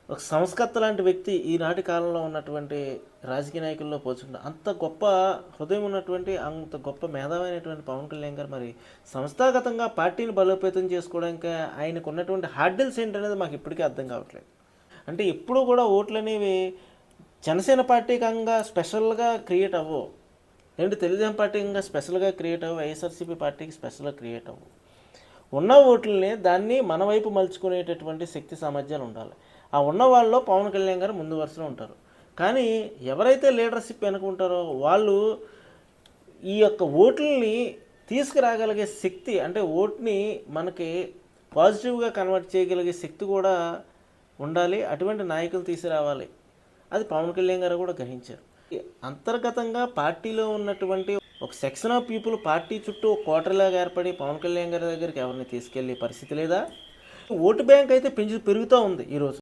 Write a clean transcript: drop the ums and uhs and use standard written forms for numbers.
ఒక సంస్కర్త లాంటి వ్యక్తి ఈనాటి కాలంలో ఉన్నటువంటి రాజకీయ నాయకుల్లో పోల్చుకుంటే అంత గొప్ప హృదయం ఉన్నటువంటి అంత గొప్ప మేధావైనటువంటి పవన్ కళ్యాణ్ గారు మరి సంస్థాగతంగా పార్టీని బలోపేతం చేసుకోవడానికి ఆయనకు ఉన్నటువంటి హార్డిల్స్ ఏంటనేది మాకు ఇప్పటికీ అర్థం కావట్లేదు. అంటే ఎప్పుడు కూడా ఓట్లు అనేవి జనసేన పార్టీకంగా స్పెషల్గా క్రియేట్ అవ్వవు, ఏంటి తెలుగుదేశం పార్టీకంగా స్పెషల్గా క్రియేట్ అవ్వవు, వైఎస్ఆర్సీపీ పార్టీకి స్పెషల్గా క్రియేట్ అవ్వవు. ఉన్న ఓట్లని దాన్ని మన వైపు మలుచుకునేటటువంటి శక్తి సామర్థ్యాలు ఉండాలి. ఆ ఉన్న వాళ్ళలో పవన్ కళ్యాణ్ గారు ముందు వరుసలో ఉంటారు. కానీ ఎవరైతే లీడర్షిప్ వెనుకుంటారో వాళ్ళు ఈ యొక్క ఓట్లని తీసుకురాగలిగే శక్తి, అంటే ఓట్ని మనకి పాజిటివ్గా కన్వర్ట్ చేయగలిగే శక్తి కూడా ఉండాలి. అటువంటి నాయకులు తీసుకురావాలి. అది పవన్ కళ్యాణ్ గారు కూడా గ్రహించారు. అంతర్గతంగా పార్టీలో ఉన్నటువంటి ఒక సెక్షన్ ఆఫ్ పీపుల్ పార్టీ చుట్టూ ఒక కోటరీలాగా ఏర్పడి పవన్ కళ్యాణ్ గారి దగ్గరికి ఎవరిని తీసుకెళ్లే పరిస్థితి లేదా? ఓటు బ్యాంక్ అయితే పెరుగుతూ ఉంది ఈరోజు.